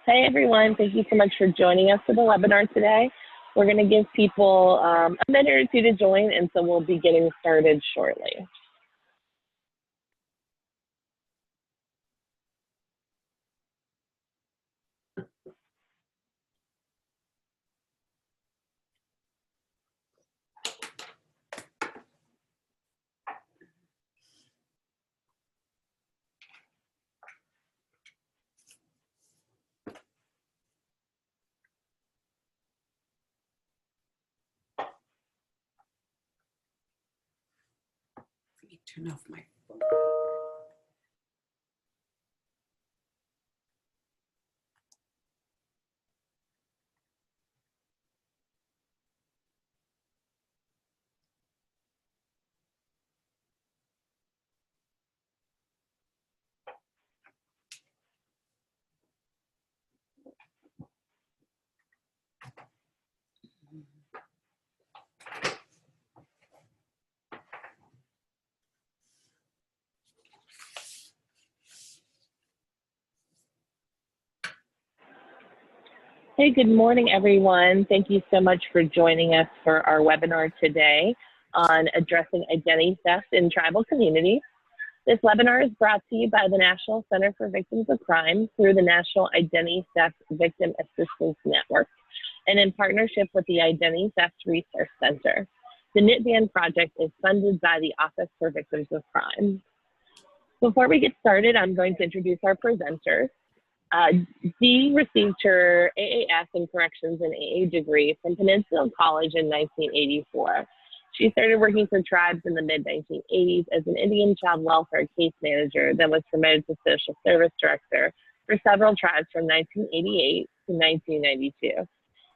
Hey everyone, thank you so much for joining us for the webinar today. We're going to give people a minute or two to join, and so we'll be getting started shortly. Let me turn off my phone. Hey, good morning everyone. Thank you so much for joining us for our webinar today on addressing identity theft in tribal communities. This webinar is brought to you by the National Center for Victims of Crime through the National Identity Theft Victim Assistance Network and in partnership with the Identity Theft Resource Center. The KnitBand project is funded by the Office for Victims of Crime. Before we get started, I'm going to introduce our presenters. Dee received her AAS in Corrections and AA degree from Peninsula College in 1984. She started working for tribes in the mid-1980s as an Indian child welfare case manager, then was promoted to social service director for several tribes from 1988 to 1992.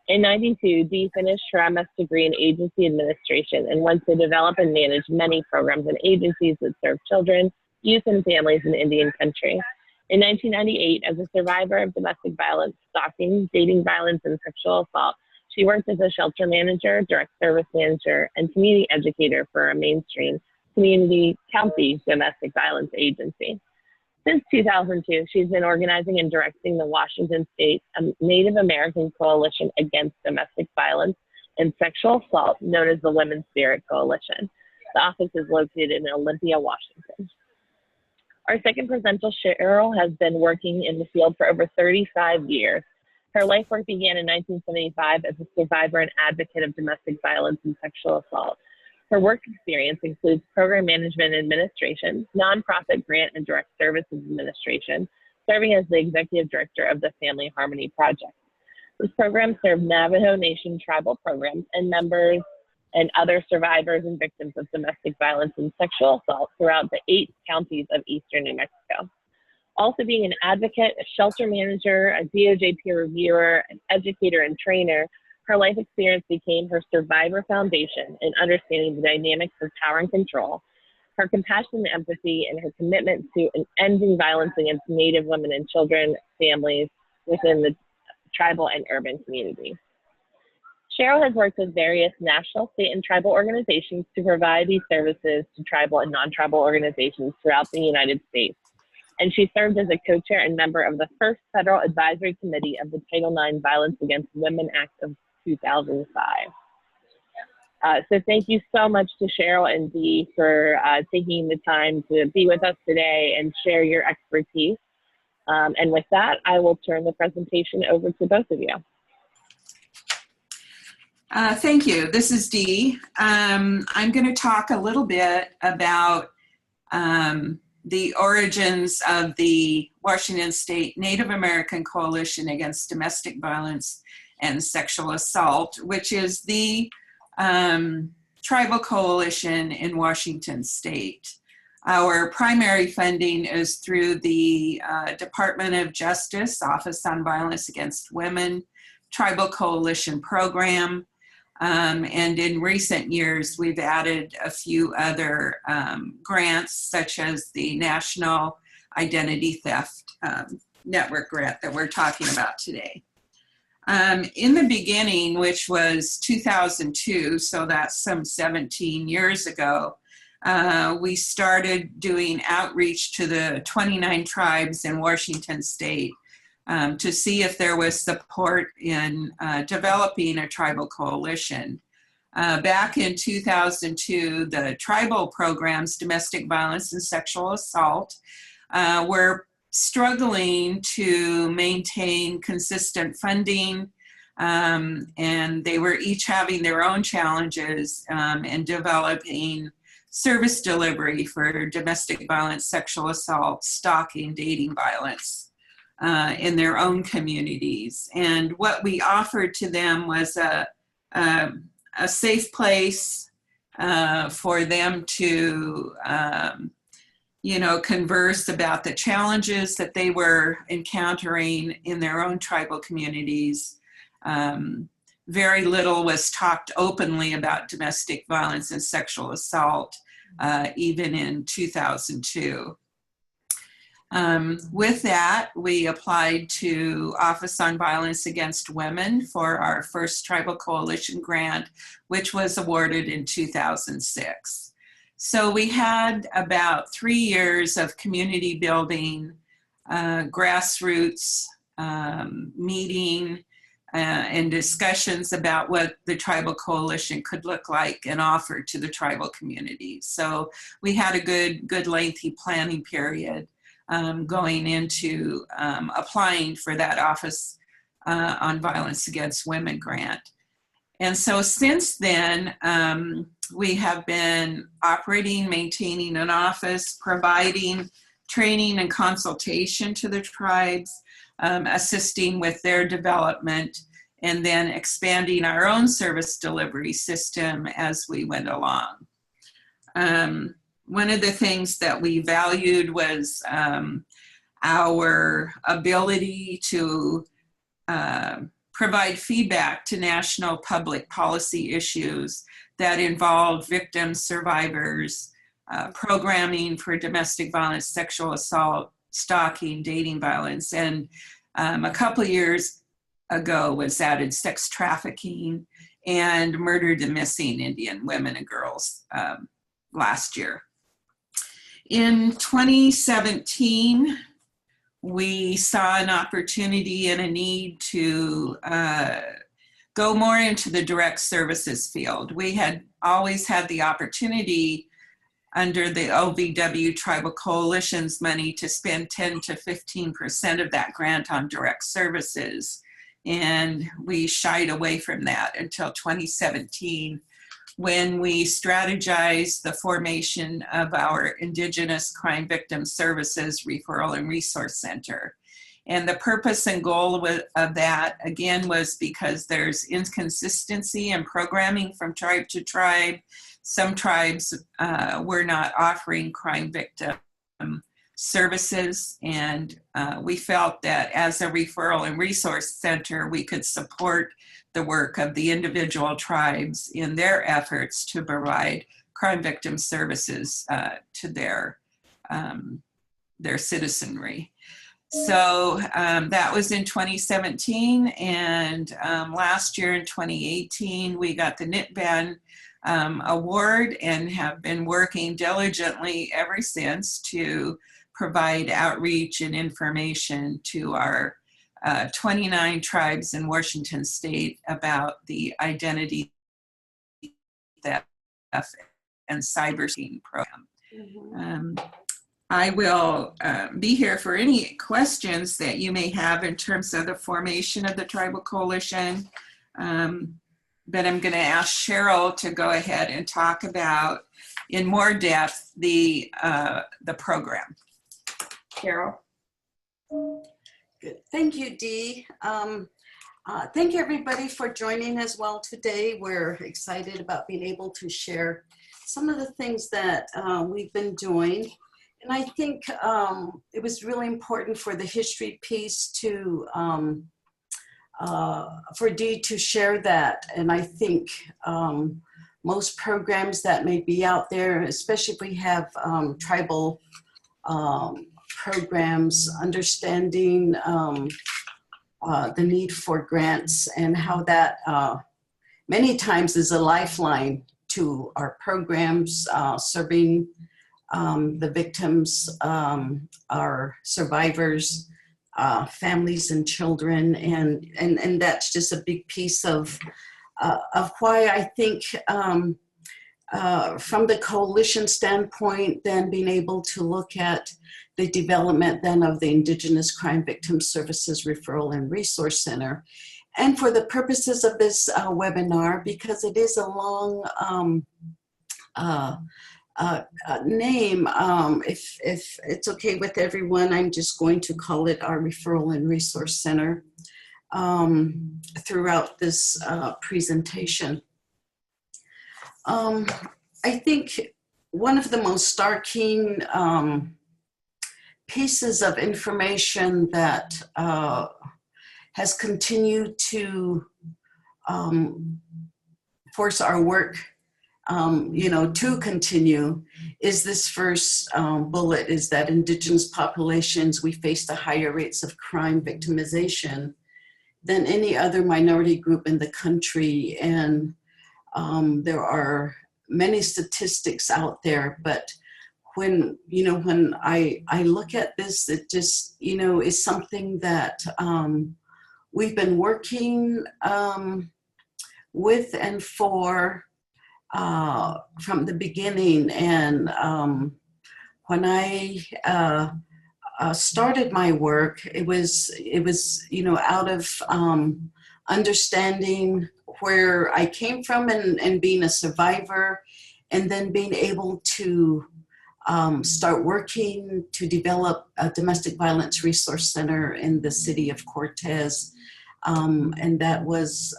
In 92, Dee finished her MS degree in agency administration and went to develop and manage many programs and agencies that serve children, youth, and families in Indian country. In 1998, as a survivor of domestic violence, stalking, dating violence, and sexual assault, she worked as a shelter manager, direct service manager, and community educator for a mainstream county domestic violence agency. Since 2002, she's been organizing and directing the Washington State Native American Coalition Against Domestic Violence and Sexual Assault, known as the WomenSpirit Coalition. The office is located in Olympia, Washington. Our second presenter, Cheryl, has been working in the field for over 35 years. Her life work began in 1975 as a survivor and advocate of domestic violence and sexual assault. Her work experience includes program management and administration, nonprofit grant and direct services administration, serving as the executive director of the Family Harmony Project. This program serves Navajo Nation tribal programs and members and other survivors and victims of domestic violence and sexual assault throughout the 8 counties of eastern New Mexico. Also being an advocate, a shelter manager, a DOJ peer reviewer, an educator and trainer, her life experience became her survivor foundation in understanding the dynamics of power and control, her compassion and empathy, and her commitment to ending violence against Native women and children, families within the tribal and urban communities. Cheryl has worked with various national, state, and tribal organizations to provide these services to tribal and non-tribal organizations throughout the United States. And she served as a co-chair and member of the first Federal Advisory Committee of the Title IX Violence Against Women Act of 2005. So thank you so much to Cheryl and Dee for taking the time to be with us today and share your expertise. And with that, I will turn the presentation over to both of you. Thank you. This is Dee. I'm going to talk a little bit about the origins of the Washington State Native American Coalition Against Domestic Violence and Sexual Assault, which is the tribal coalition in Washington State. Our primary funding is through the Department of Justice, Office on Violence Against Women, Tribal Coalition Program, and in recent years, we've added a few other grants, such as the National Identity Theft Network grant that we're talking about today. In the beginning, which was 2002, so that's some 17 years ago, we started doing outreach to the 29 tribes in Washington State to see if there was support in developing a tribal coalition. Back in 2002, the tribal programs, domestic violence and sexual assault, were struggling to maintain consistent funding, and they were each having their own challenges in developing service delivery for domestic violence, sexual assault, stalking, dating violence in their own communities. And what we offered to them was a safe place for them to converse about the challenges that they were encountering in their own tribal communities. Very little was talked openly about domestic violence and sexual assault, even in 2002. With that, we applied to Office on Violence Against Women for our first Tribal Coalition grant, which was awarded in 2006. So we had about 3 years of community building, grassroots meeting, and discussions about what the Tribal Coalition could look like and offer to the tribal community. So we had a good lengthy planning period going into applying for that Office on Violence Against Women grant. And so since then, we have been operating, maintaining an office, providing training and consultation to the tribes, assisting with their development, and then expanding our own service delivery system as we went along. One of the things that we valued was our ability to provide feedback to national public policy issues that involve victims, survivors, programming for domestic violence, sexual assault, stalking, dating violence, and a couple of years ago was added sex trafficking and murdered and missing Indian women and girls last year. In 2017, we saw an opportunity and a need to go more into the direct services field. We had always had the opportunity under the OVW Tribal Coalition's money to spend 10 to 15% of that grant on direct services. And we shied away from that until 2017, when we strategized the formation of our Indigenous Crime Victim Services Referral and Resource Center. And the purpose and goal of that, again, was because there's inconsistency in programming from tribe to tribe. Some tribes were not offering crime victim services, and we felt that as a referral and resource center, we could support the work of the individual tribes in their efforts to provide crime victim services to their citizenry. So that was in 2017, and last year in 2018, we got the NITBAN award and have been working diligently ever since to provide outreach and information to our 29 tribes in Washington State about the Identity Theft and Cybercrime program. Mm-hmm. I will be here for any questions that you may have in terms of the formation of the Tribal Coalition, but I'm going to ask Cheryl to go ahead and talk about in more depth the program. Cheryl. Good. Thank you, Dee. Thank you, everybody, for joining as well today. We're excited about being able to share some of the things that we've been doing. And I think it was really important for the history piece to, for Dee to share that. And I think most programs that may be out there, especially if we have tribal programs, understanding the need for grants and how that many times is a lifeline to our programs, serving the victims, our survivors, families and children, and that's just a big piece of why I think from the coalition standpoint, then being able to look at the development then of the Indigenous Crime Victim Services Referral and Resource Center. And for the purposes of this webinar, because it is a long name, if it's okay with everyone, I'm just going to call it our Referral and Resource Center throughout this presentation. I think one of the most starking pieces of information that has continued to force our work, to continue is this first bullet, is that Indigenous populations, we face the higher rates of crime victimization than any other minority group in the country. And there are many statistics out there, but when I look at this, it just, is something that we've been working with and for from the beginning. And when I started my work, it was out of understanding where I came from and being a survivor, and then being able to start working to develop a domestic violence resource center in the city of Cortez. And that was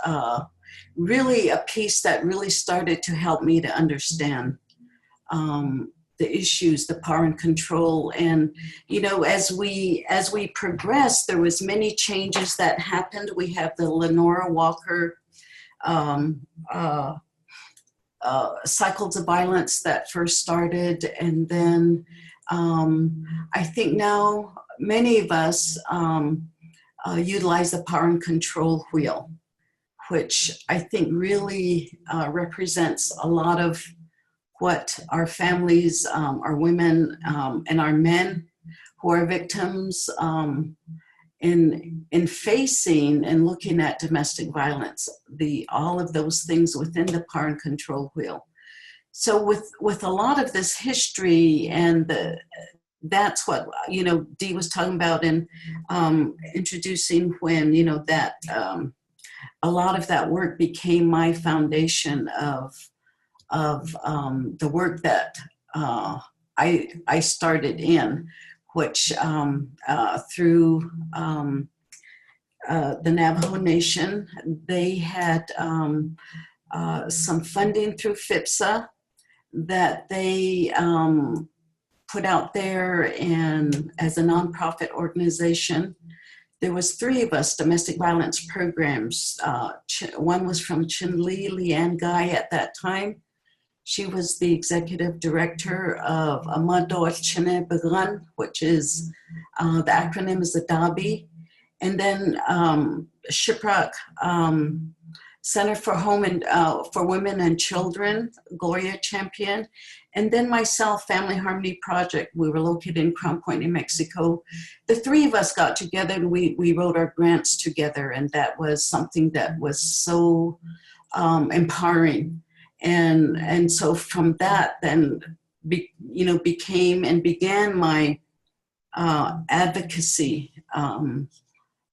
really a piece that really started to help me to understand the issues, the power and control. And, as we progressed, there was many changes that happened. We have the Lenora Walker cycles of violence that first started. And then I think now many of us utilize the power and control wheel, which I think really represents a lot of what our families, our women, and our men who are victims in facing and looking at domestic violence, all of those things within the power and control wheel. So with a lot of this history, and that's what Dee was talking about in introducing, when that a lot of that work became my foundation of the work that I started in, which through the Navajo Nation, they had some funding through FIPSA that they put out there, and as a nonprofit organization. There was 3 of us, domestic violence programs. One was from Chinle Leanne Guy at that time. She was the executive director of Amado Chine Bagan, which is, the acronym is ADABI. And then Shiprock Center for Home and for Women and Children, Gloria Champion. And then myself, Family Harmony Project. We were located in Crown Point, New Mexico. The 3 of us got together and we wrote our grants together. And that was something that was so empowering. And so from that then, became and began my advocacy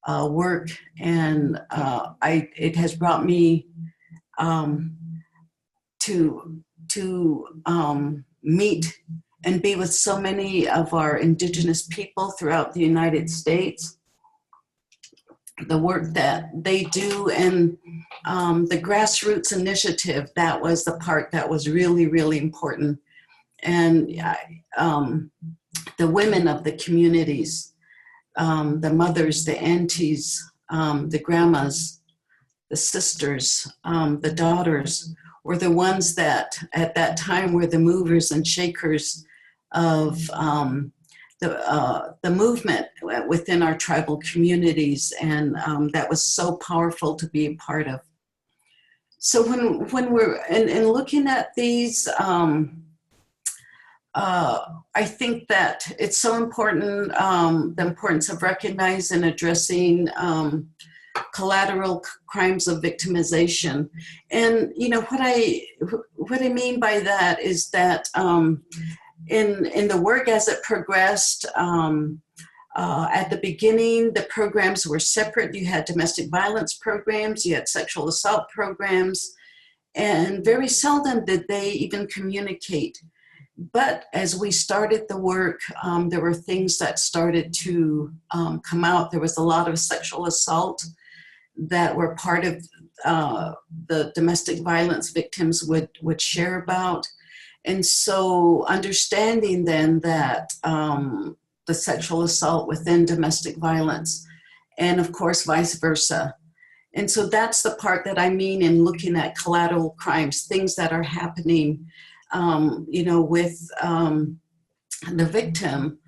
work. And it has brought me to meet and be with so many of our Indigenous people throughout the United States. The work that they do, and the grassroots initiative, that was the part that was really, really important. And the women of the communities, the mothers, the aunties, the grandmas, the sisters, the daughters, were the ones that at that time were the movers and shakers of the movement within our tribal communities. And that was so powerful to be a part of. So when we're in looking at these I think that it's so important, the importance of recognizing and addressing collateral crimes of victimization. And what I mean by that is that in the work as it progressed, at the beginning, the programs were separate. You had domestic violence programs, you had sexual assault programs, and very seldom did they even communicate. But as we started the work, there were things that started to come out. There was a lot of sexual assault that were part of the domestic violence victims would share about. And so understanding then that the sexual assault within domestic violence, and of course vice versa. And so that's the part that I mean in looking at collateral crimes, things that are happening with the victim.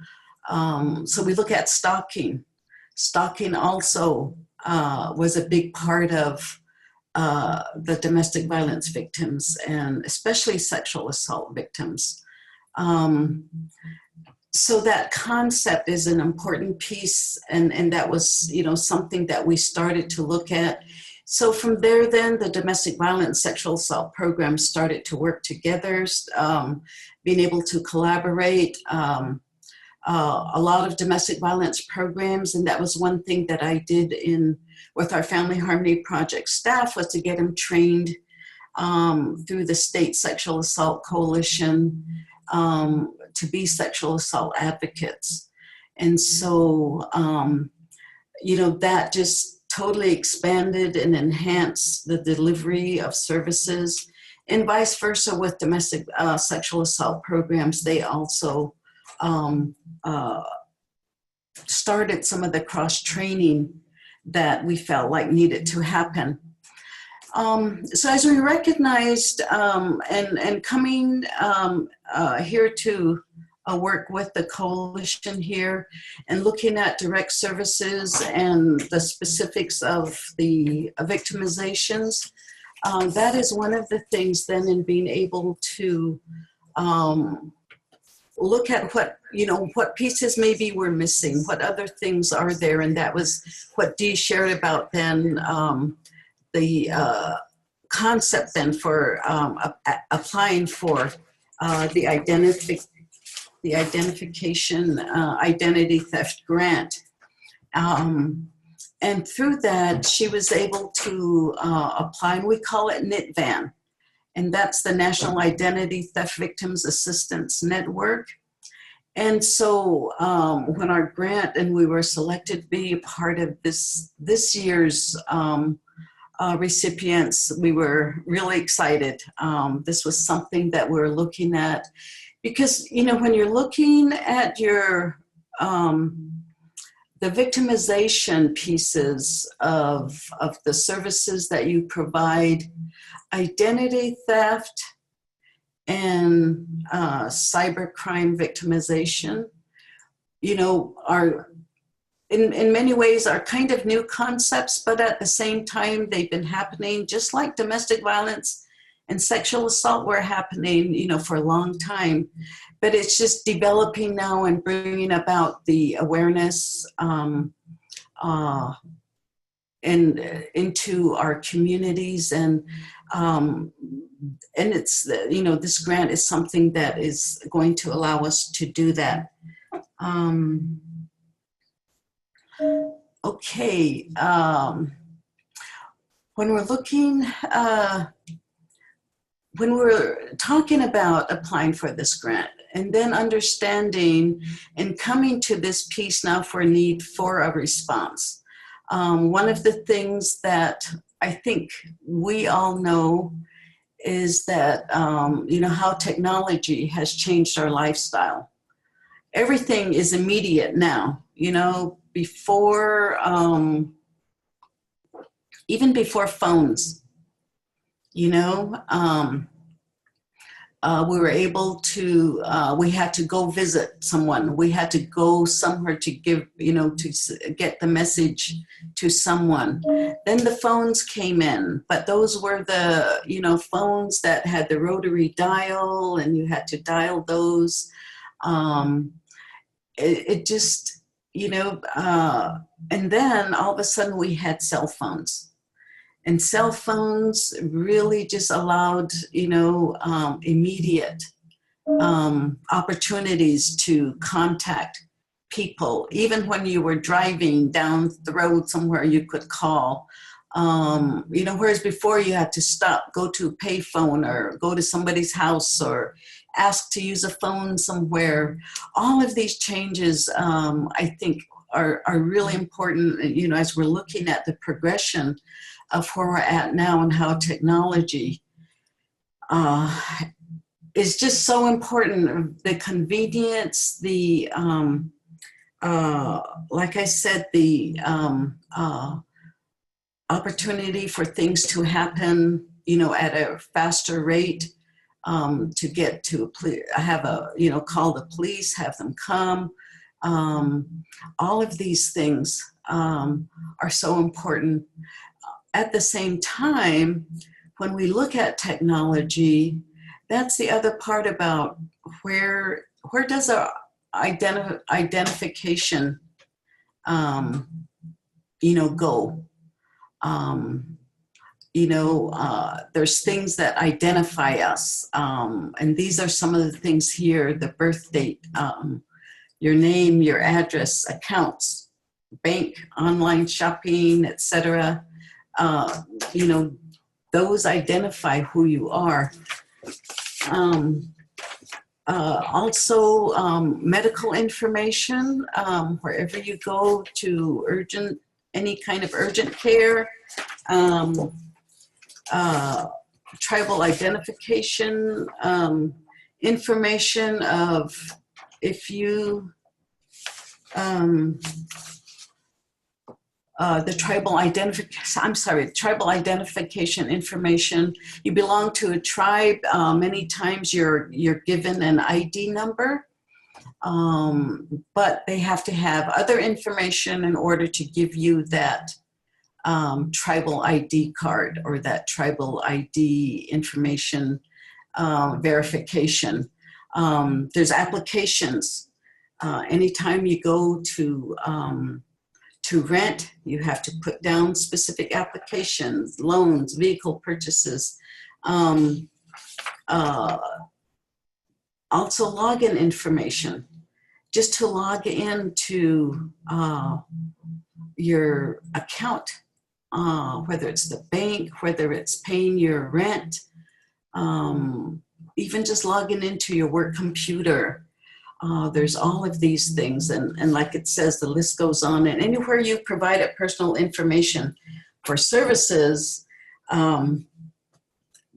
So we look at stalking. Stalking also was a big part of the domestic violence victims, and especially sexual assault victims. So that concept is an important piece, and that was, something that we started to look at. So from there, then the domestic violence sexual assault programs started to work together, being able to collaborate. A lot of domestic violence programs, and that was one thing that I did with our Family Harmony Project staff, was to get them trained through the State Sexual Assault Coalition to be sexual assault advocates. And so, that just totally expanded and enhanced the delivery of services, and vice versa with domestic sexual assault programs. They also started some of the cross-training that we felt like needed to happen. So as we recognized and coming here to work with the coalition here and looking at direct services and the specifics of the victimizations, that is one of the things then in being able to look at what pieces maybe we're missing, what other things are there, and that was what Dee shared about then, the concept then for applying for the identification identity theft grant. And through that, she was able to apply, and we call it NITVAN. And that's the National Identity Theft Victims Assistance Network. And so when our grant, and we were selected to be a part of this year's recipients, we were really excited. This was something that we're looking at because, when you're looking at your, the victimization pieces of the services that you provide, identity theft and cybercrime victimization, are in many ways are kind of new concepts, but at the same time, they've been happening just like domestic violence and sexual assault were happening, for a long time. But it's just developing now and bringing about the awareness and into our communities, and it's, this grant is something that is going to allow us to do that. Okay, when we're looking, when we're talking about applying for this grant, and then understanding and coming to this piece now for a need for a response. One of the things that I think we all know is that, how technology has changed our lifestyle. Everything is immediate now, before, even before phones, we were able to, we had to go visit someone. We had to go somewhere to give, to get the message to someone. Then the phones came in, but those were the, phones that had the rotary dial, and you had to dial those. It just, and then all of a sudden we had cell phones. And cell phones really just allowed, immediate opportunities to contact people. Even when you were driving down the road somewhere, you could call. Whereas before you had to stop, go to a payphone or go to somebody's house or ask to use a phone somewhere. All of these changes, I think, are really important, as we're looking at the progression of where we're at now and how technology is just so important. The convenience, the, like I said, the opportunity for things to happen, at a faster rate, to get to have call the police, have them come. All of these things are so important. At the same time, when we look at technology, that's the other part about where does our identification, go. There's things that identify us, and these are some of the things here: the birth date, your name, your address, accounts, bank, online shopping, etc. Those identify who you are. Also, medical information, wherever you go to any kind of urgent care, tribal identification, information of if you, the tribal identification information. You belong to a tribe. Many times you're given an ID number, but they have to have other information in order to give you that tribal ID card or that tribal ID information verification. There's applications. Anytime you go to rent, you have to put down specific applications, loans, vehicle purchases. Also login information, just to log into your account, whether it's the bank, whether it's paying your rent, even just logging into your work computer. There's all of these things, and like it says, the list goes on. And anywhere you provided personal information for services,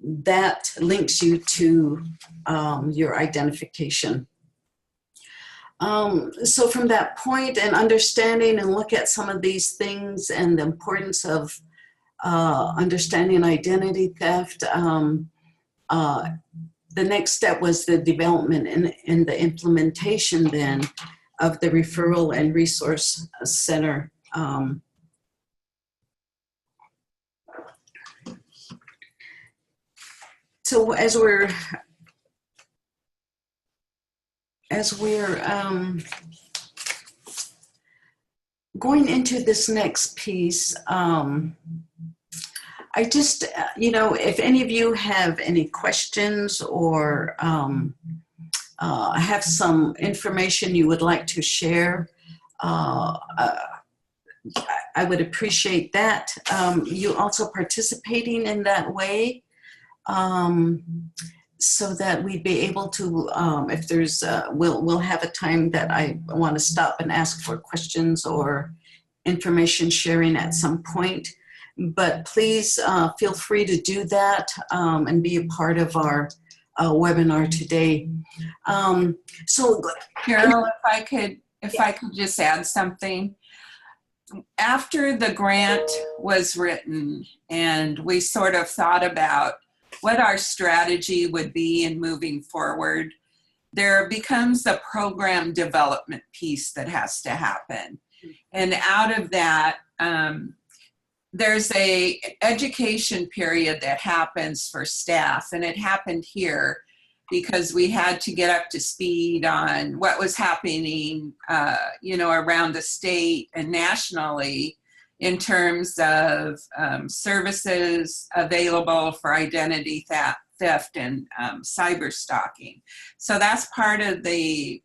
that links you to your identification. So from that point and understanding and look at some of these things and the importance of understanding identity theft, the next step was the development and the implementation then of the Referral and Resource Center. So as we're going into this next piece, I just, if any of you have any questions or have some information you would like to share, I would appreciate that. You also participating in that way, so that we'd be able to, if there's, we'll have a time that I want to stop and ask for questions or information sharing at some point. But please feel free to do that and be a part of our webinar today. So, Cheryl, if I could just add something. After the grant was written and we sort of thought about what our strategy would be in moving forward, there becomes a program development piece that has to happen. And out of that, there's a education period that happens for staff, and it happened here because we had to get up to speed on what was happening, around the state and nationally in terms of services available for identity theft and cyber stalking. So that's part of the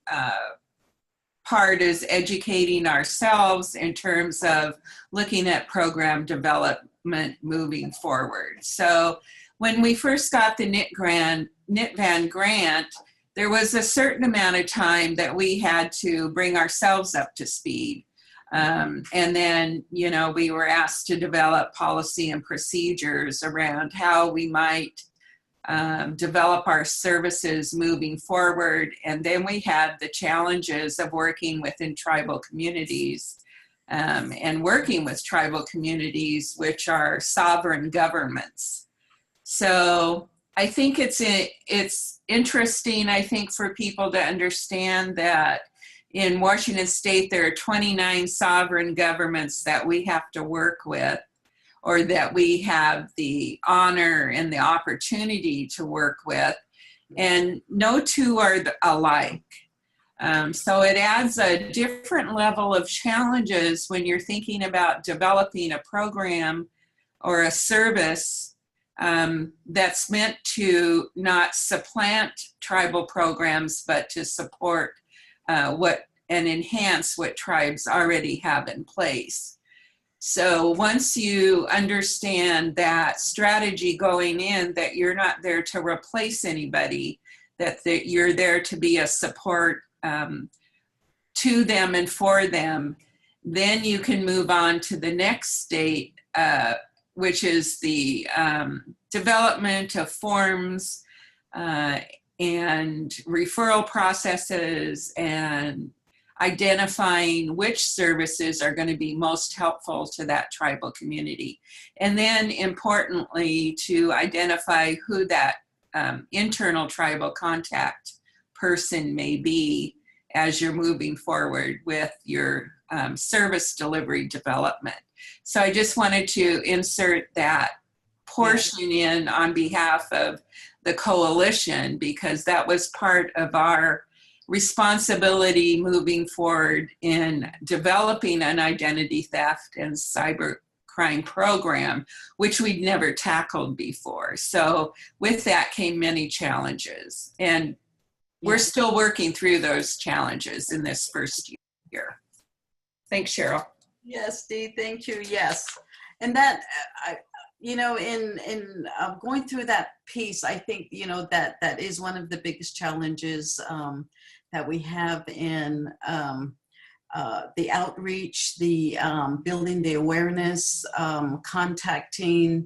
part is educating ourselves in terms of looking at program development moving forward. So when we first got the NITVAN grant, there was a certain amount of time that we had to bring ourselves up to speed. And then, we were asked to develop policy and procedures around how we might develop our services moving forward. And then we had the challenges of working within tribal communities and working with tribal communities, which are sovereign governments. So I think it's interesting, I think, for people to understand that in Washington State, there are 29 sovereign governments that we have to work with, or that we have the honor and the opportunity to work with, and no two are alike. So it adds a different level of challenges when you're thinking about developing a program or a service that's meant to not supplant tribal programs, but to support and enhance what tribes already have in place. So once you understand that strategy going in, that you're not there to replace anybody, that you're there to be a support to them and for them, then you can move on to the next state, which is the development of forms and referral processes and identifying which services are going to be most helpful to that tribal community. And then importantly, to identify who that internal tribal contact person may be as you're moving forward with your service delivery development. So I just wanted to insert that portion in on behalf of the coalition, because that was part of our responsibility moving forward in developing an identity theft and cybercrime program, which we'd never tackled before. So with that came many challenges, and we're still working through those challenges in this first year. Thanks, Cheryl. Yes, Dee, thank you. Yes. And that, in going through that piece, I think, that is one of the biggest challenges that we have in the outreach, the building the awareness, contacting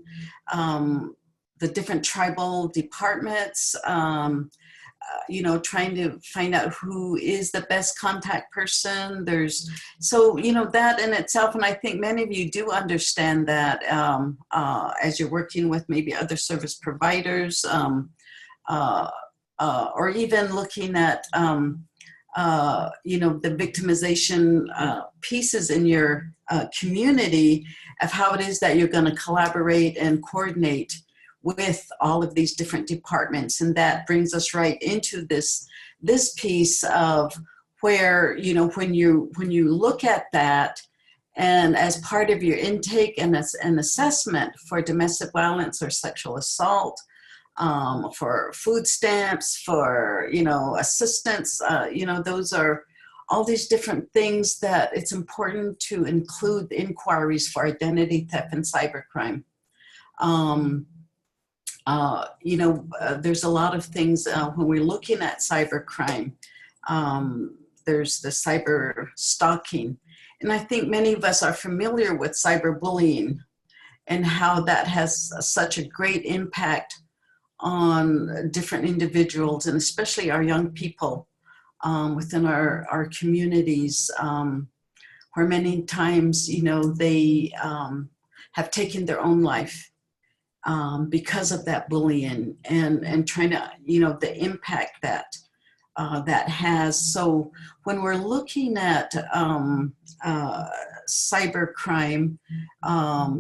the different tribal departments, trying to find out who is the best contact person. That in itself, and I think many of you do understand that as you're working with maybe other service providers, or even looking at, the victimization pieces in your community of how it is that you're going to collaborate and coordinate with all of these different departments. And that brings us right into this piece of where, when you look at that, and as part of your intake and as an assessment for domestic violence or sexual assault, for food stamps, for, assistance, those are all these different things that it's important to include inquiries for identity theft and cybercrime. There's a lot of things when we're looking at cybercrime. There's the cyber stalking. And I think many of us are familiar with cyberbullying and how that has such a great impact on different individuals, and especially our young people within our communities, where many times, they have taken their own life because of that bullying and trying to, the impact that that has. So when we're looking at cybercrime,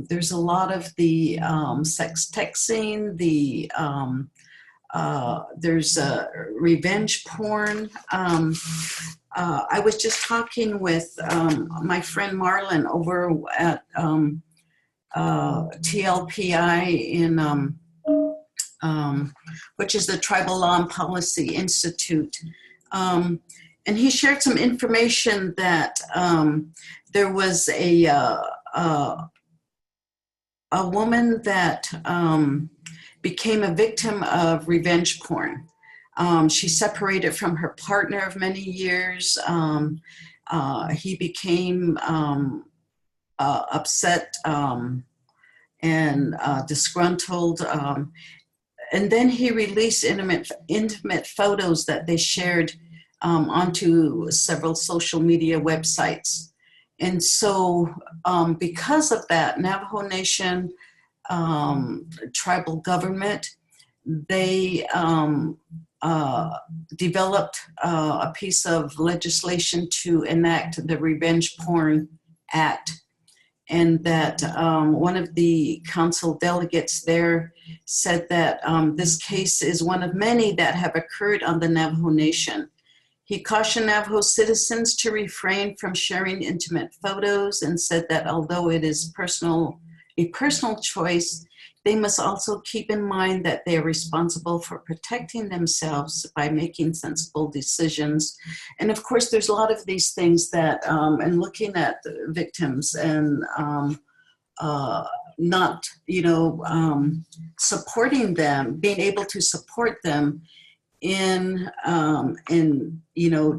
there's a lot of the sex texting, there's revenge porn. I was just talking with my friend Marlon over at TLPI in which is the Tribal Law and Policy Institute. And he shared some information that there was a woman that became a victim of revenge porn. She separated from her partner of many years. He became upset and disgruntled. And then he released intimate photos that they shared onto several social media websites. And so because of that, Navajo Nation tribal government, they developed a piece of legislation to enact the Revenge Porn Act. And that one of the council delegates there said that this case is one of many that have occurred on the Navajo Nation. He cautioned Navajo citizens to refrain from sharing intimate photos and said that although it is a personal choice, they must also keep in mind that they are responsible for protecting themselves by making sensible decisions. And of course, there's a lot of these things that, and looking at victims and not, supporting them, being able to support them in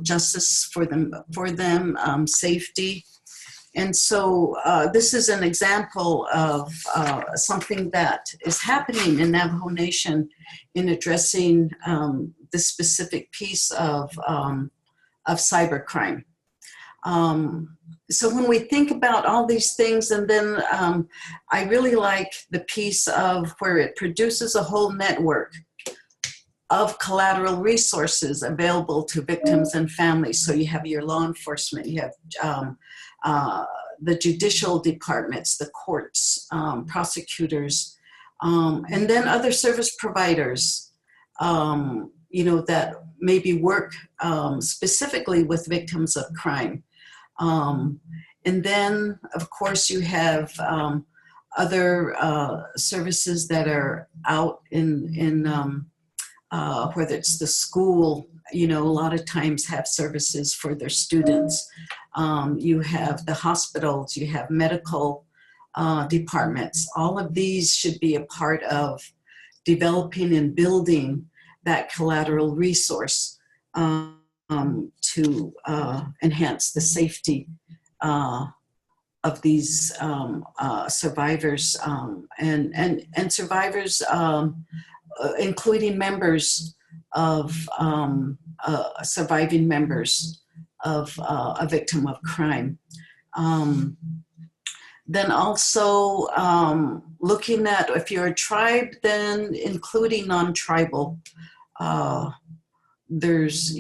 justice for them, safety. And so this is an example of something that is happening in Navajo Nation in addressing this specific piece of cybercrime. So when we think about all these things, and then I really like the piece of where it produces a whole network of collateral resources available to victims and families. So you have your law enforcement, you have the judicial departments, the courts, prosecutors, and then other service providers, that maybe work specifically with victims of crime. And then, of course, you have other services that are out in whether it's the school, a lot of times have services for their students. You have the hospitals, you have medical departments. All of these should be a part of developing and building that collateral resource to enhance the safety of these survivors and survivors, including members of surviving members of a victim of crime. Then also looking at if you're a tribe, then including non-tribal. There's,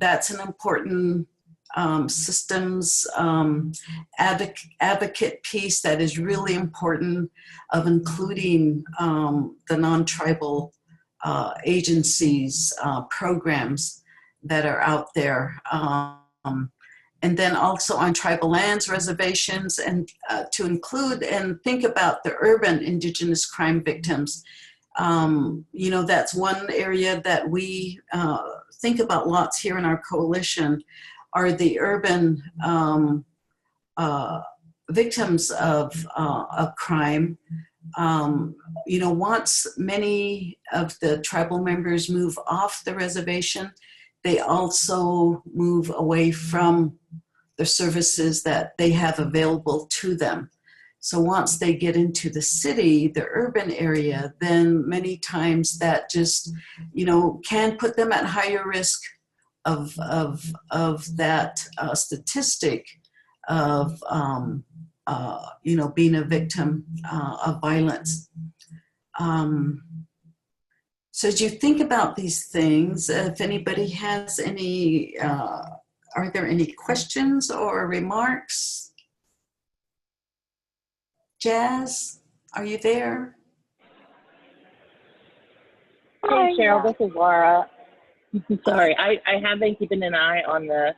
that's an important systems advocate piece that is really important of including the non-tribal agencies, programs that are out there. And then also on tribal lands, reservations, and to include and think about the urban Indigenous crime victims. That's one area that we think about lots here in our coalition are the urban victims of crime. Once many of the tribal members move off the reservation, they also move away from the services that they have available to them. So once they get into the city, the urban area, then many times that just, can put them at higher risk of that statistic of, being a victim of violence. So as you think about these things, if anybody has any, are there any questions or remarks? Jazz, are you there? Hey, Cheryl, this is Laura. Sorry, I have been keeping an eye on the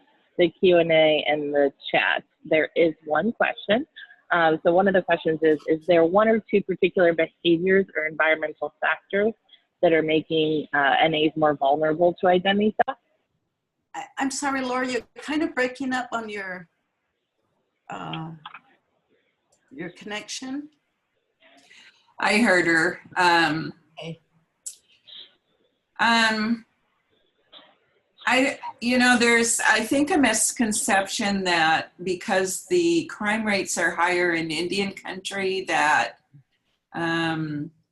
Q&A and the chat. There is one question. So one of the questions is there one or two particular behaviors or environmental factors that are making NAs more vulnerable to identity theft? I'm sorry, Laura, you're kind of breaking up on your connection. I heard her. Okay. There's, I think, a misconception that because the crime rates are higher in Indian country that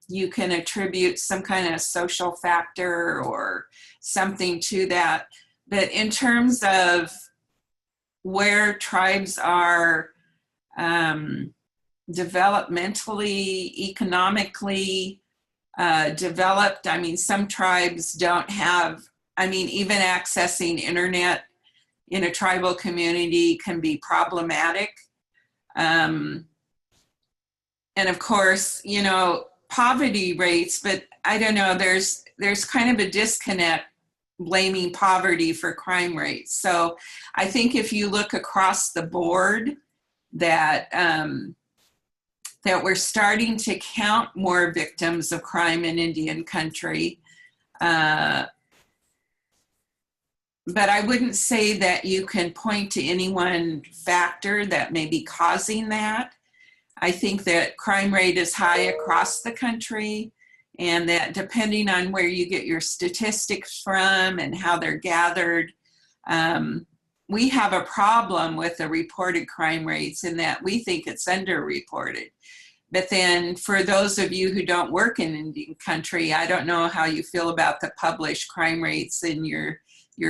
you can attribute some kind of social factor or something to that. But in terms of where tribes are developmentally, economically developed, I mean, some tribes don't have, I mean, even accessing internet in a tribal community can be problematic. And of course, you know, poverty rates, but I don't know, there's kind of a disconnect blaming poverty for crime rates. So I think if you look across the board that that we're starting to count more victims of crime in Indian country, but I wouldn't say that you can point to any one factor that may be causing that. I think that crime rate is high across the country, and that depending on where you get your statistics from and how they're gathered, we have a problem with the reported crime rates in that we think it's underreported. But then for those of you who don't work in Indian country, I don't know how you feel about the published crime rates in your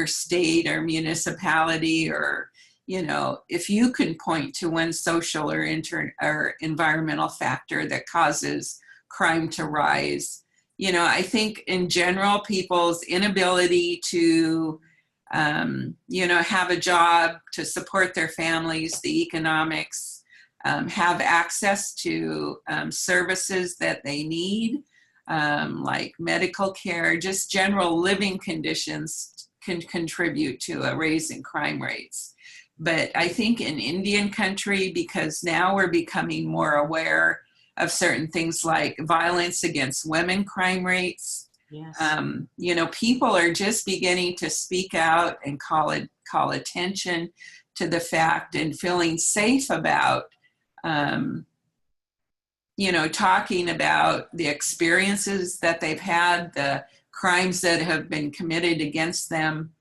state or municipality, or, you know, if you can point to one social or environmental factor that causes crime to rise. You know, I think in general, people's inability to, you know, have a job to support their families, the economics, have access to services that they need, like medical care, just general living conditions can contribute to a raise in crime rates. But I think in Indian country, because now we're becoming more aware of certain things like violence against women crime rates, yes. You know, people are just beginning to speak out and call attention to the fact and feeling safe about, you know, talking about the experiences that they've had, the crimes that have been committed against them.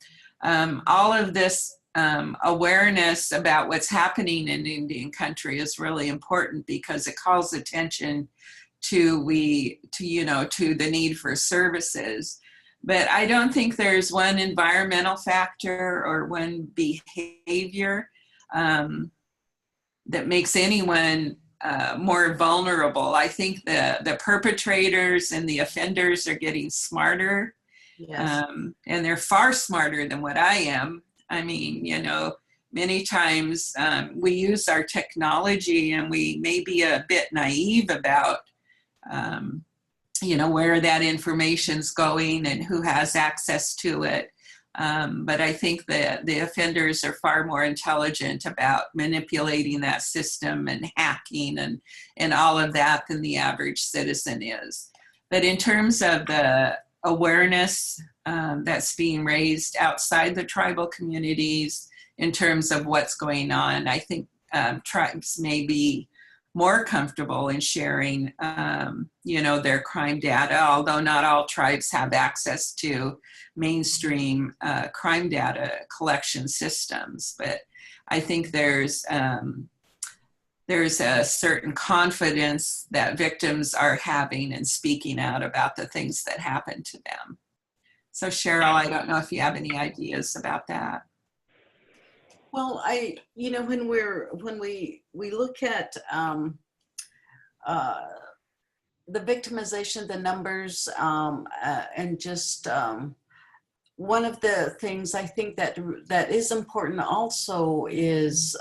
All of this awareness about what's happening in Indian country is really important because it calls attention to the need for services. But I don't think there's one environmental factor or one behavior that makes anyone more vulnerable. I think the perpetrators and the offenders are getting smarter. Yes. And they're far smarter than what I am. I mean, you know, many times we use our technology and we may be a bit naive about, you know, where that information's going and who has access to it. But I think that the offenders are far more intelligent about manipulating that system and hacking and all of that than the average citizen is. But in terms of the awareness that's being raised outside the tribal communities in terms of what's going on, I think tribes may be more comfortable in sharing, you know, their crime data, although not all tribes have access to mainstream crime data collection systems. But I think there's a certain confidence that victims are having and speaking out about the things that happen to them. So Cheryl, I don't know if you have any ideas about that. Well, you know, when we look at the victimization, the numbers, and just one of the things I think that is important also is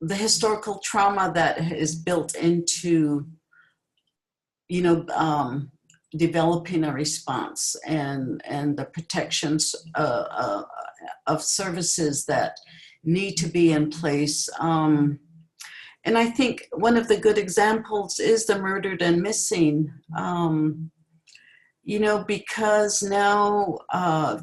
the historical trauma that is built into, you know, developing a response and the protections of services that need to be in place. And I think one of the good examples is the murdered and missing, you know, because now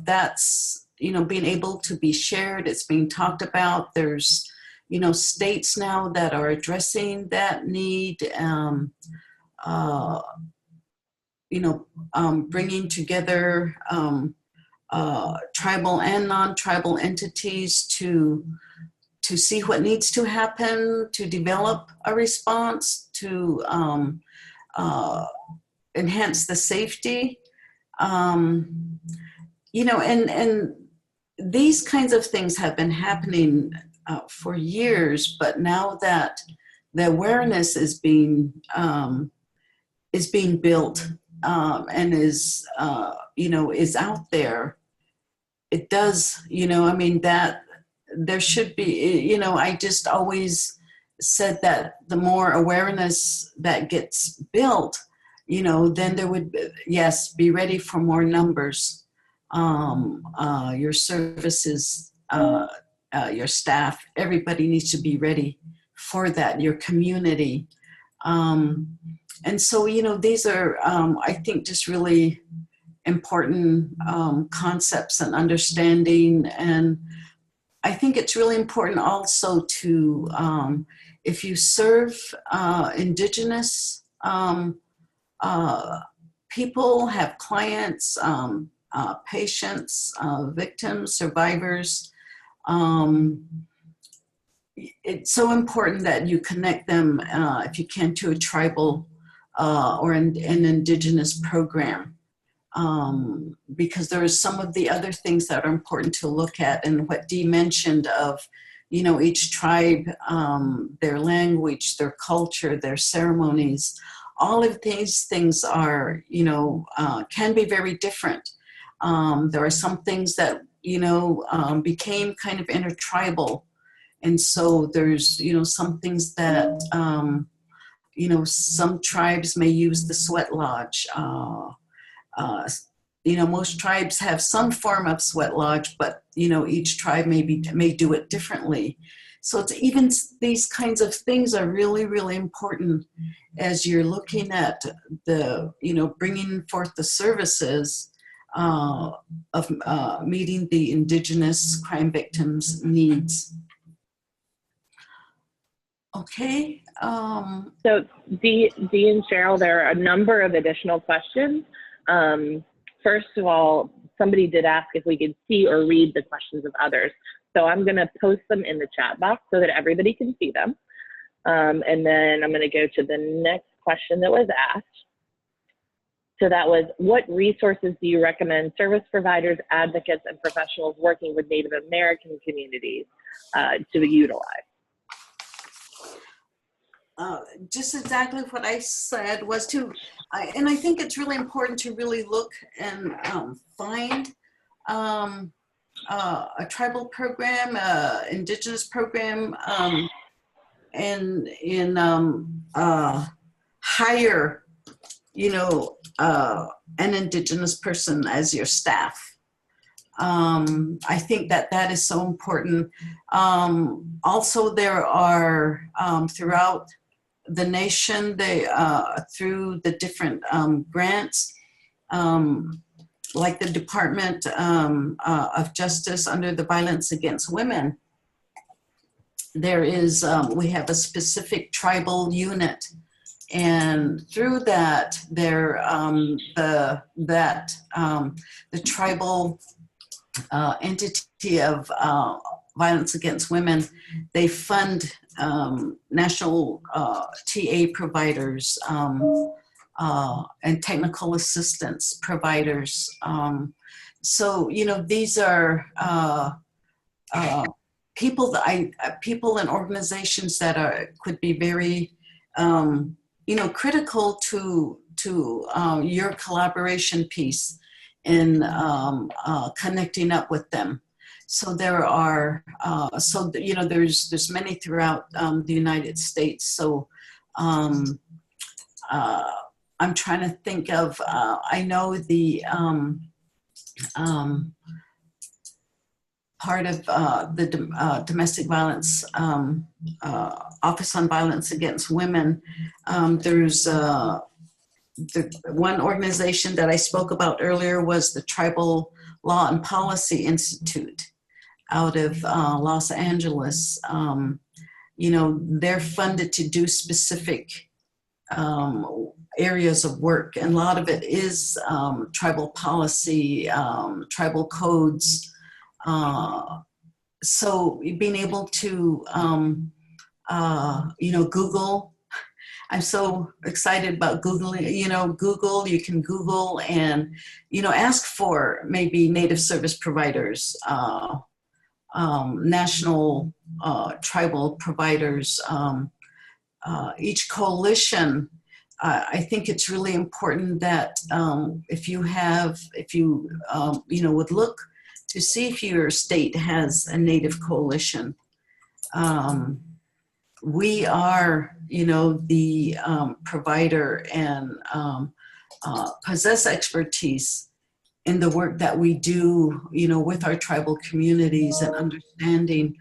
that's, you know, being able to be shared, it's being talked about. There's, you know, states now that are addressing that need, you know, bringing together tribal and non-tribal entities to see what needs to happen, to develop a response, to enhance the safety. You know, and these kinds of things have been happening for years, but now that the awareness is being built and is, you know, is out there, it does, you know, I mean, that there should be, you know, I just always said that the more awareness that gets built, you know, then there would, yes, be ready for more numbers. Your services, your staff, everybody needs to be ready for that, your community. And so, you know, these are, I think, just really important concepts and understanding. And I think it's really important also to, if you serve Indigenous people, have clients, patients, victims, survivors, it's so important that you connect them, if you can, to a tribal or an Indigenous program. Because there are some of the other things that are important to look at, and what Dee mentioned of, you know, each tribe, their language, their culture, their ceremonies, all of these things are, you know, can be very different. There are some things that, you know, became kind of intertribal. And so there's, you know, some things that, you know, some tribes may use the sweat lodge. You know, most tribes have some form of sweat lodge, but, you know, each tribe may do it differently. So it's even these kinds of things are really, really important as you're looking at the, you know, bringing forth the services of meeting the Indigenous crime victims' needs. Okay. So Dee and Cheryl, there are a number of additional questions. First of all, somebody did ask if we could see or read the questions of others. So I'm going to post them in the chat box so that everybody can see them. And then I'm going to go to the next question that was asked. So that was, what resources do you recommend service providers, advocates, and professionals working with Native American communities to utilize? Just exactly what I said was to, and I think it's really important to really look and find a tribal program, Indigenous program, and in hire, you know, an Indigenous person as your staff. I think that is so important. Also, there are throughout the nation, they through the different grants, like the Department of Justice under the Violence Against Women, there is, we have a specific tribal unit, and through that, there the tribal entity of Violence Against Women, they fund national TA providers and technical assistance providers. So, you know, these are people that people and organizations that could be very you know, critical to your collaboration piece in connecting up with them. So there are, you know, there's many throughout the United States. So I'm trying to think of, I know the part of the domestic violence Office on Violence Against Women. There's the one organization that I spoke about earlier was the Tribal Law and Policy Institute out of Los Angeles. You know, they're funded to do specific areas of work, and a lot of it is tribal policy, tribal codes. So being able to, you know, Google. I'm so excited about Googling, you know, you can Google and, you know, ask for maybe Native service providers, national tribal providers, each coalition. I think it's really important that if you you know, would look to see if your state has a Native coalition. We are, you know, the provider and possess expertise in the work that we do, you know, with our tribal communities and understanding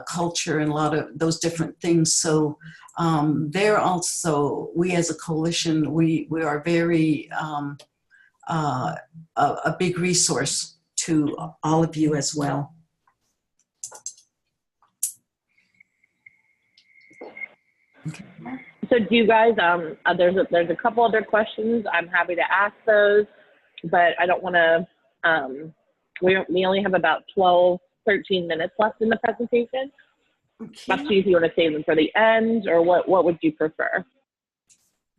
culture and a lot of those different things. So they're also, we as a coalition, we are very a big resource to all of you as well. So do you guys, there's a couple other questions. I'm happy to ask those, but I don't want to, we only have about 12, 13 minutes left in the presentation. Okay. Up to you if you want to save them for the end, or what would you prefer?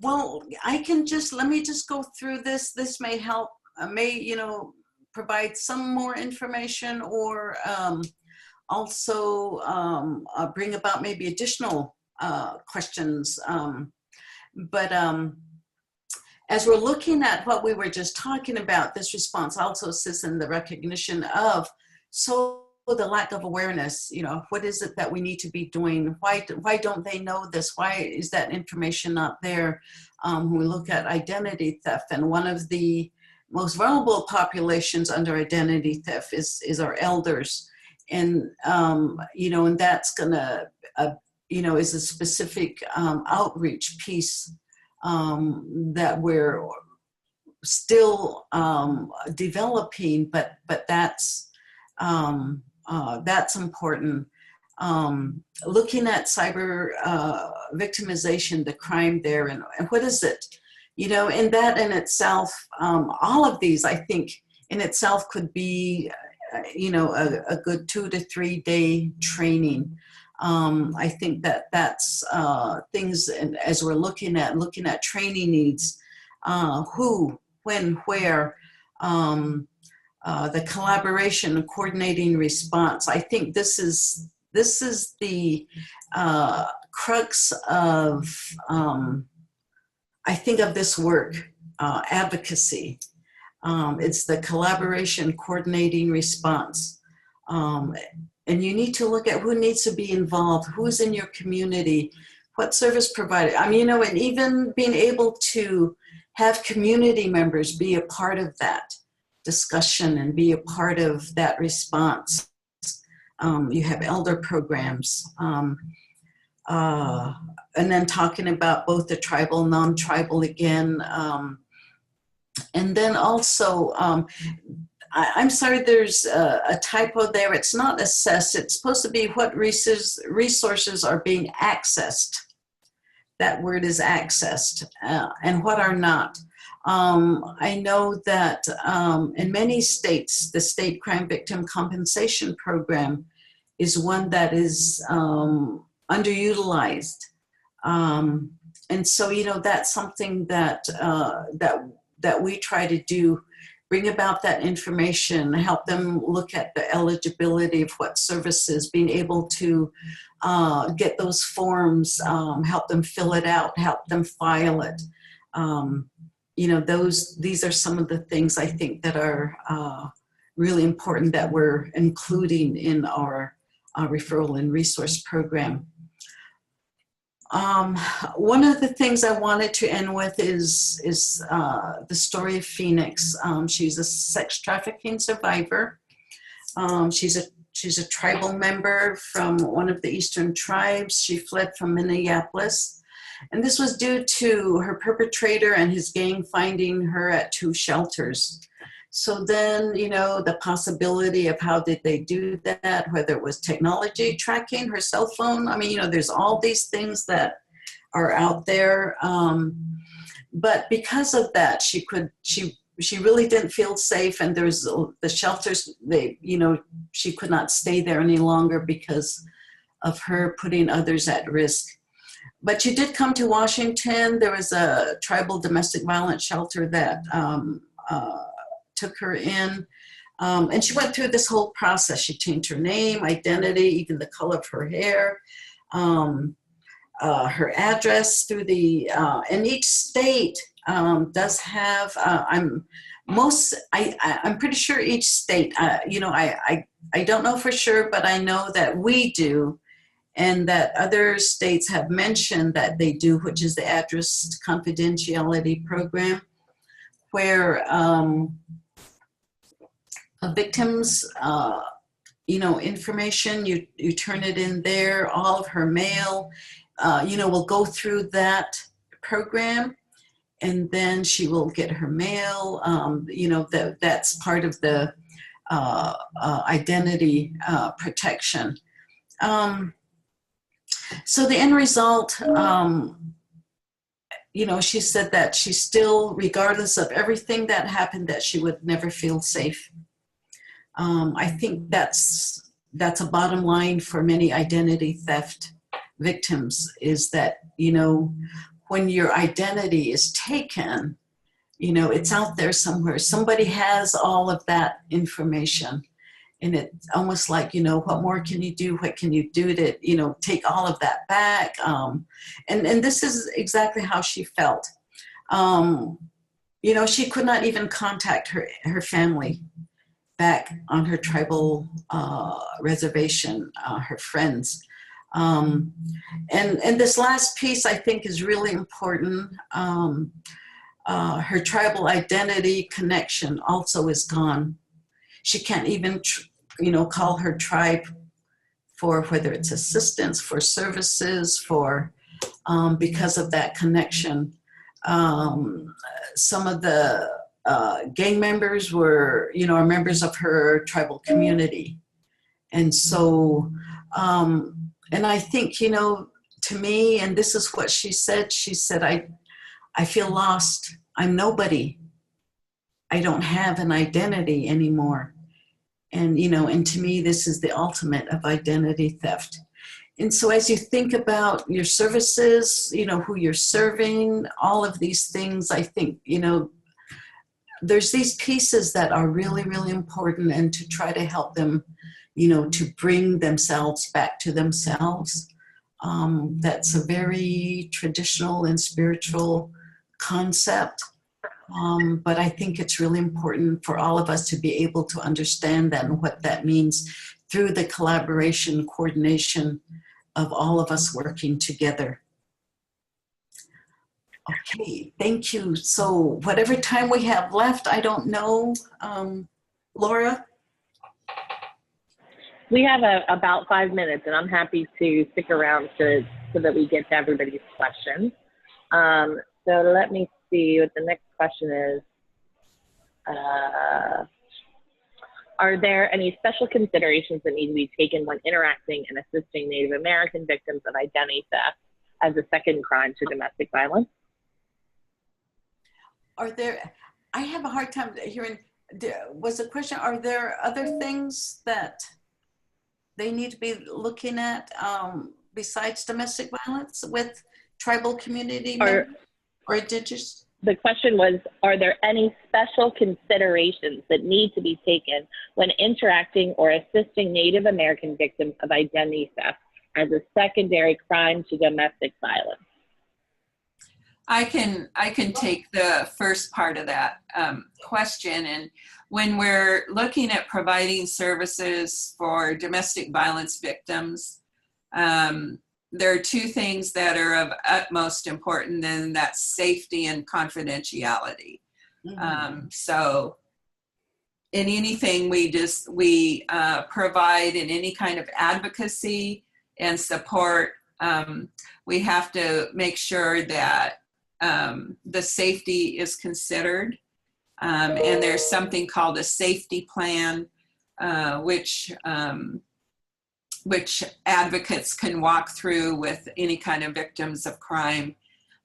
Well, let me just go through this. This may help, you know, provide some more information, or also bring about maybe additional questions. But as we're looking at what we were just talking about, this response also assists in the recognition of the lack of awareness. You know, what is it that we need to be doing? Why don't they know this? Why is that information not there? When we look at identity theft, and one of the most vulnerable populations under identity theft is our elders. And, you know, and that's gonna, you know, is a specific outreach piece that we're still developing, but that's important. Looking at cyber victimization, the crime there, and what is it? You know, and that in itself, all of these, I think, in itself could be, you know, a good 2 to 3 day training. I think that's things, and as we're looking at training needs, who, when, where, the collaboration and coordinating response. I think this is the crux of, I think, of this work, advocacy. It's the collaboration, coordinating response. And you need to look at who needs to be involved, who's in your community, what service provider. I mean, you know, and even being able to have community members be a part of that discussion and be a part of that response. You have elder programs. And then talking about both the tribal, non-tribal again. And then also, I'm sorry, there's a typo there. It's not assessed. It's supposed to be what resources are being accessed. That word is accessed, and what are not. I know that in many states, the state crime victim compensation program is one that is underutilized. And so, you know, that's something that we try to do bring about that information, help them look at the eligibility of what services, being able to get those forms, help them fill it out, help them file it. You know, these are some of the things I think that are really important that we're including in our referral and resource program. One of the things I wanted to end with is the story of Phoenix. She's a sex trafficking survivor. She's a tribal member from one of the Eastern tribes. She fled from Minneapolis. And this was due to her perpetrator and his gang finding her at 2 shelters. So then, you know, the possibility of how did they do that, whether it was technology tracking, her cell phone. I mean, you know, there's all these things that are out there. But because of that, she really didn't feel safe. And there's the shelters, you know, she could not stay there any longer because of her putting others at risk. But she did come to Washington. There was a tribal domestic violence shelter that took her in. And she went through this whole process. She changed her name, identity, even the color of her hair, her address through the, and each state does have, I'm pretty sure each state, you know, I don't know for sure, but I know that we do, and that other states have mentioned that they do, which is the address confidentiality program, where victims, you know, information, you turn it in there, all of her mail, you know, will go through that program, and then she will get her mail. You know, that's part of the identity protection. So the end result, you know, she said that she still, regardless of everything that happened, that she would never feel safe. I think that's a bottom line for many identity theft victims, is that, you know, when your identity is taken, you know, it's out there somewhere. Somebody has all of that information. And it's almost like, you know, what more can you do? What can you do to, you know, take all of that back? And this is exactly how she felt. You know, she could not even contact her family back on her tribal reservation, her friends. And this last piece I think is really important. Her tribal identity connection also is gone. She can't even, you know, call her tribe for whether it's assistance, for services, for, because of that connection. Some of the gang members were, you know, are members of her tribal community. And so, and I think, you know, to me, and this is what she said, I feel lost. I'm nobody. I don't have an identity anymore. And, you know, and to me, this is the ultimate of identity theft. And so as you think about your services, you know, who you're serving, all of these things, I think, you know, there's these pieces that are really, really important, and to try to help them, you know, to bring themselves back to themselves. That's a very traditional and spiritual concept. But I think it's really important for all of us to be able to understand that and what that means through the collaboration, coordination of all of us working together. Okay, thank you. So whatever time we have left, I don't know. Laura? We have about 5 minutes, and I'm happy to stick around so that we get to everybody's questions. So let me see what the next question is. Are there any special considerations that need to be taken when interacting and assisting Native American victims of identity theft as a second crime to domestic violence? Are there, I have a hard time hearing, was the question, are there other things that they need to be looking at besides domestic violence with tribal community members or Indigenous? the question was, are there any special considerations that need to be taken when interacting or assisting Native American victims of identity theft as a secondary crime to domestic violence? I can take the first part of that question. And when we're looking at providing services for domestic violence victims, there are two things that are of utmost importance, and that's safety and confidentiality. Mm-hmm. So in anything we provide in any kind of advocacy and support, we have to make sure that the safety is considered. And there's something called a safety plan, which advocates can walk through with any kind of victims of crime.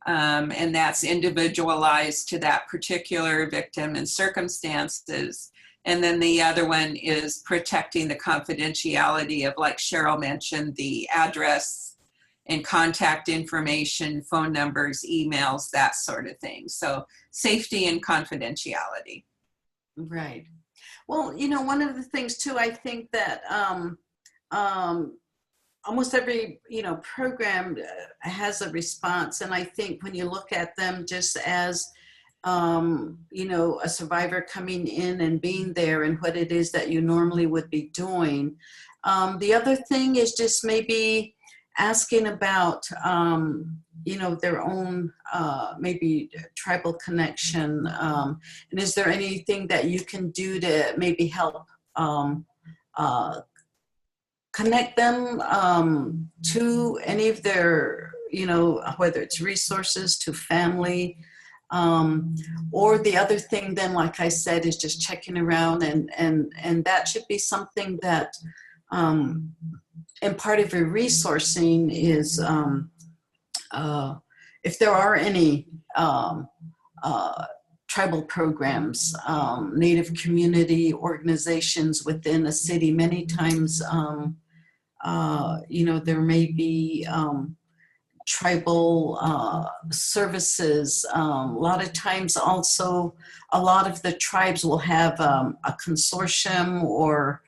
And that's individualized to that particular victim and circumstances. And then the other one is protecting the confidentiality of, like Cheryl mentioned, the address and contact information, phone numbers, emails, that sort of thing. So safety and confidentiality. Right. Well, you know, one of the things too, I think that almost every, you know, program has a response. And I think when you look at them just as, you know, a survivor coming in and being there and what it is that you normally would be doing. The other thing is just maybe asking about, you know, their own maybe tribal connection. And is there anything that you can do to maybe help connect them to any of their, you know, whether it's resources, to family, or the other thing then, like I said, is just checking around, and that should be something that, and part of your resourcing is, if there are any tribal programs, Native community organizations within a city, many times, you know, there may be tribal services. A lot of times also, a lot of the tribes will have a consortium or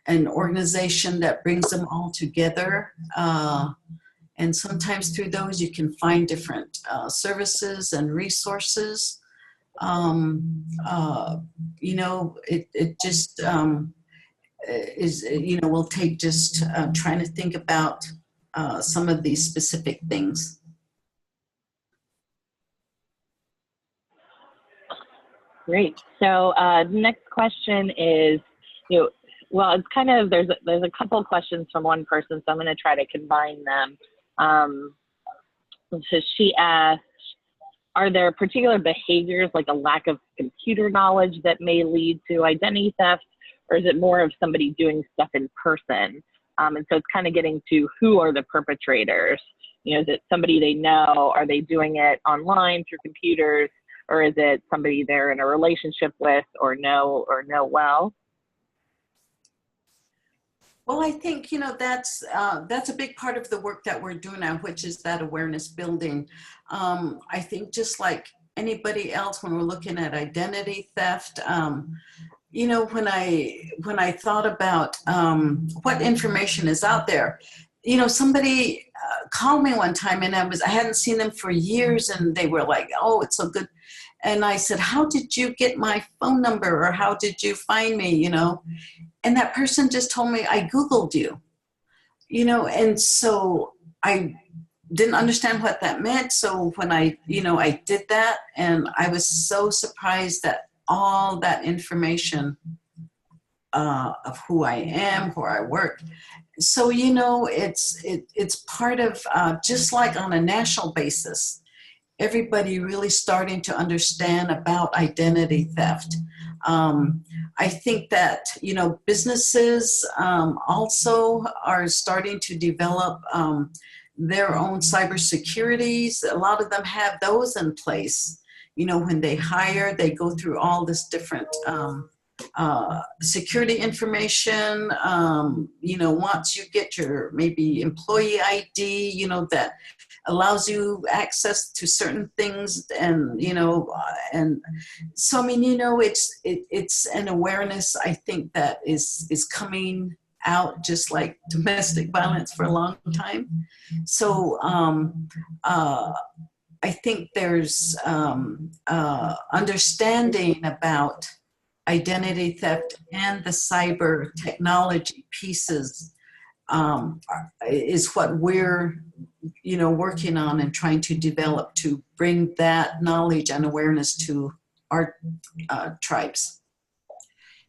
an organization that brings them all together. And sometimes through those you can find different services and resources. You know, it just is, you know, we'll take just trying to think about some of these specific things. Great. So next question is, you know, well, it's kind of, there's a couple of questions from one person, so I'm going to try to combine them. So she asked, are there particular behaviors like a lack of computer knowledge that may lead to identity theft, or is it more of somebody doing stuff in person? And so it's kind of getting to who are the perpetrators. You know, is it somebody they know? Are they doing it online through computers? Or is it somebody they're in a relationship with or know well? Well, I think, you know, that's a big part of the work that we're doing now, which is that awareness building. I think just like anybody else, when we're looking at identity theft, you know, when I thought about what information is out there, you know, somebody called me one time, and I hadn't seen them for years, and they were like, "Oh, it's so good." And I said, "How did you get my phone number, or how did you find me?" You know, and that person just told me, "I Googled you." You know, and so I didn't understand what that meant. So when I did that, and I was so surprised that all that information of who I am, where I work. So, you know, it's part of, just like on a national basis, everybody really starting to understand about identity theft. I think that, you know, businesses also are starting to develop their own cybersecurities. A lot of them have those in place. You know, when they hire, they go through all this different security information, once you get your maybe employee ID, that allows you access to certain things, and and so it's an awareness, I think, that is coming out, just like domestic violence for a long time. So I think there's understanding about identity theft and the cyber technology pieces is what we're working on and trying to develop to bring that knowledge and awareness to our tribes.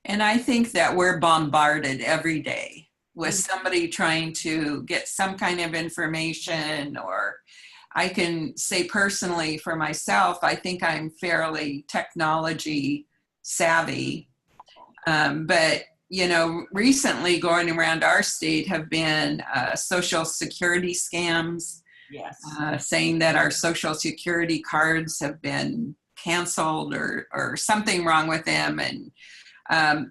And I think that we're bombarded every day with somebody trying to get some kind of information, or I can say personally for myself, I think I'm fairly technology savvy. But recently going around our state have been social security scams. Yes. Saying that our social security cards have been canceled or something wrong with them. And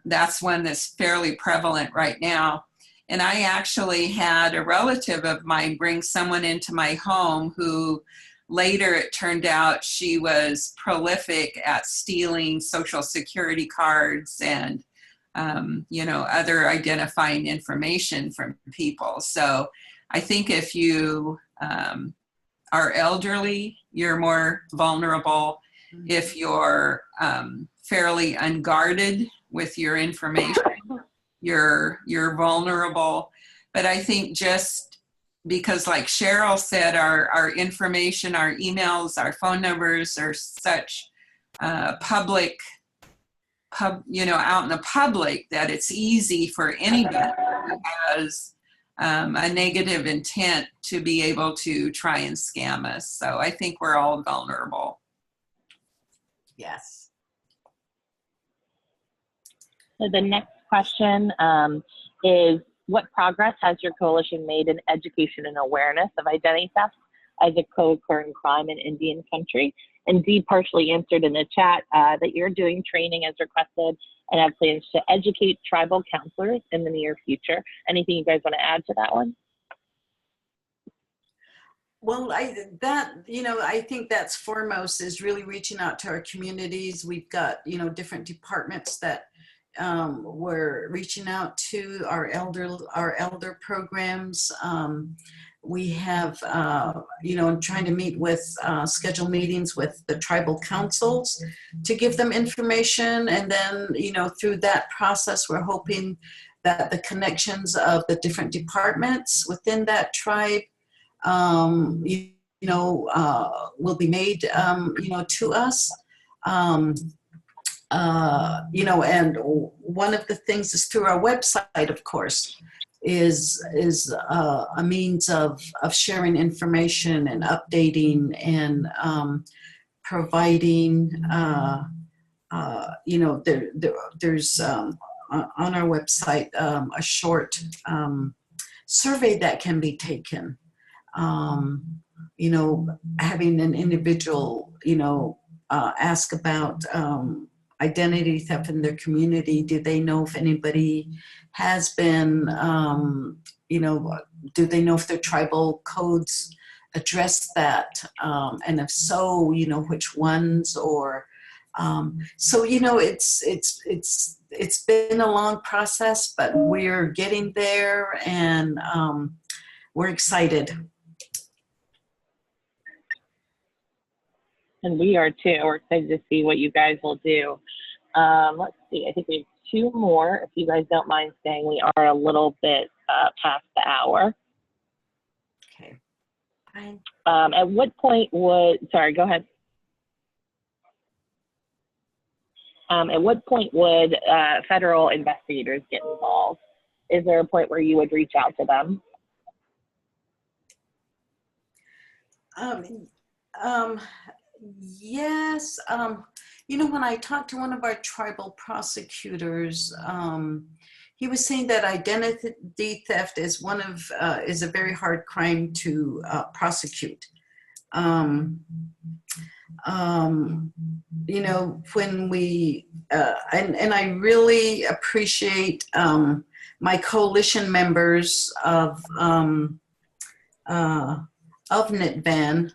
that's one that's fairly prevalent right now. And I actually had a relative of mine bring someone into my home who later it turned out she was prolific at stealing social security cards and other identifying information from people. So I think if you are elderly, you're more vulnerable. If you're fairly unguarded with your information, you're vulnerable. But I think just because, like Cheryl said, our information, our emails, our phone numbers are such public, out in the public, that it's easy for anybody who has a negative intent to be able to try and scam us. So I think we're all vulnerable. Yes. So the next question is, what progress has your coalition made in education and awareness of identity theft as a co-occurring crime in Indian country? And Dee partially answered in the chat that you're doing training as requested and have plans to educate tribal counselors in the near future. Anything you guys want to add to that one? Well, I think that's foremost, is really reaching out to our communities. We've got, different departments that we're reaching out to, our elder programs. We have, trying to meet with, schedule meetings with the tribal councils to give them information. And then, through that process, we're hoping that the connections of the different departments within that tribe, will be made, to us. And one of the things is through our website, of course, is a means of sharing information and updating and providing, there's on our website a short survey that can be taken. Having an individual, ask about identity theft in their community. Do they know if anybody has been, do they know if their tribal codes address that? And if so, which ones, or, so, it's been a long process, but we're getting there, and we're excited. And we are too. We're excited to see what you guys will do. Let's see, I think we have two more. If you guys don't mind staying, we are a little bit past the hour. Okay, fine. At what point would, sorry, go ahead. At what point would federal investigators get involved? Is there a point where you would reach out to them? Yes. When I talked to one of our tribal prosecutors, he was saying that identity theft is is a very hard crime to prosecute. you know, when we, and I really appreciate my coalition members of NITVAN.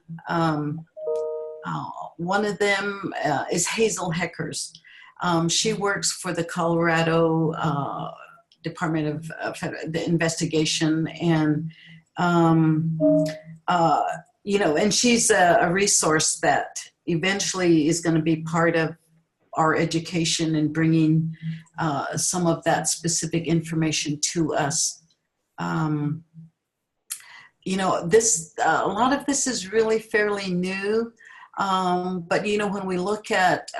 One of them is Hazel Heckers. She works for the Colorado Department of the Investigation, and you know, and she's a resource that eventually is going to be part of our education and bringing some of that specific information to us. You know, this a lot of this is really fairly new, but you know, when we look at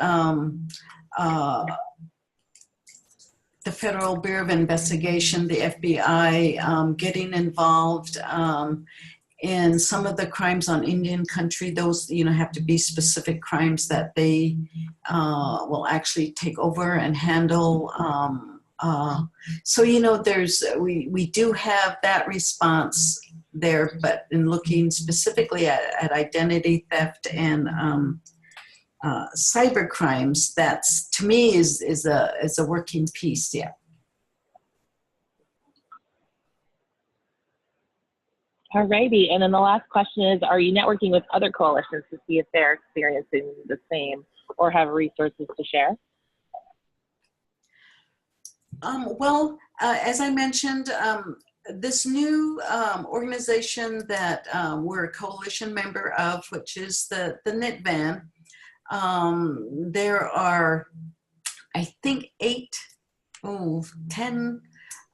the Federal Bureau of Investigation, the FBI, getting involved in some of the crimes on Indian country, those, you know, have to be specific crimes that they will actually take over and handle. So, you know, there's, we do have that response there, but in looking specifically at identity theft and cyber crimes, that's, to me, is a working piece. Yeah. All righty. And then the last question is, are you networking with other coalitions to see if they're experiencing the same or have resources to share? Well, as I mentioned, this new organization that we're a coalition member of, which is the NITVAN, there are, I think, 10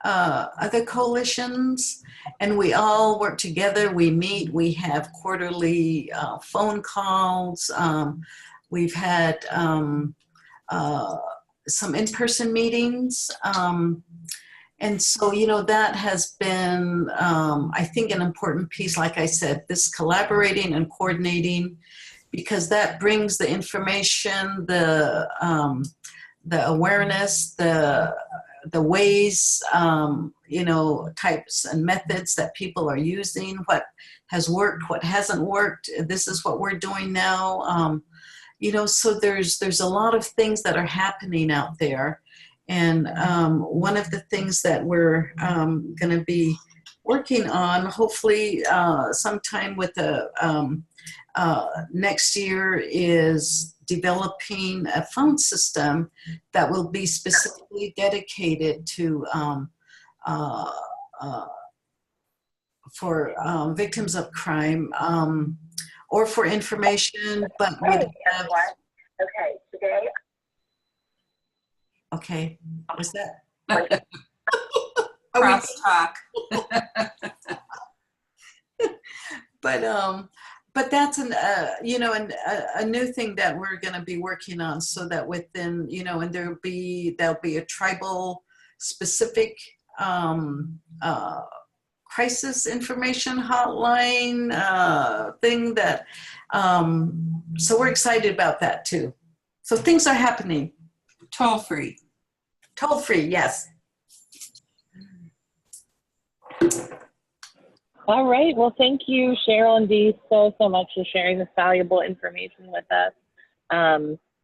other coalitions, and we all work together. We meet, we have quarterly phone calls. We've had some in-person meetings. And so, you know, that has been, I think, an important piece, like I said, this collaborating and coordinating, because that brings the information, the awareness, the ways, you know, types and methods that people are using, what has worked, what hasn't worked. This is what we're doing now. You know, so there's a lot of things that are happening out there. And one of the things that we're going to be working on, hopefully sometime with the next year, is developing a phone system that will be specifically dedicated to for victims of crime, or for information, but would have, okay, today. Okay, what's that? Crosstalk. But that's an you know, a new thing that we're going to be working on, so that within, you know, and there'll be a tribal specific crisis information hotline thing that so we're excited about that too. So things are happening. Toll free. Toll free, yes. All right. Well, thank you, Cheryl and Dee, so much for sharing this valuable information with us.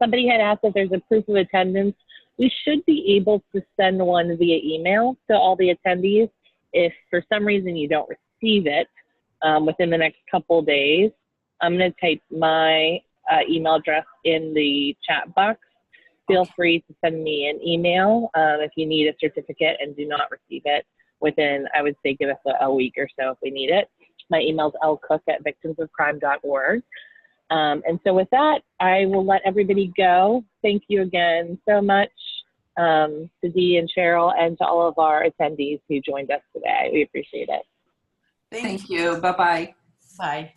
Somebody had asked if there's a proof of attendance. We should be able to send one via email to all the attendees. If for some reason you don't receive it within the next couple days, I'm going to type my email address in the chat box. Feel free to send me an email if you need a certificate and do not receive it within, I would say, give us a week or so if we need it. My email is lcook@victimsofcrime.org. And so with that, I will let everybody go. Thank you again so much to Dee and Cheryl, and to all of our attendees who joined us today. We appreciate it. Thank you. Bye-bye. Bye.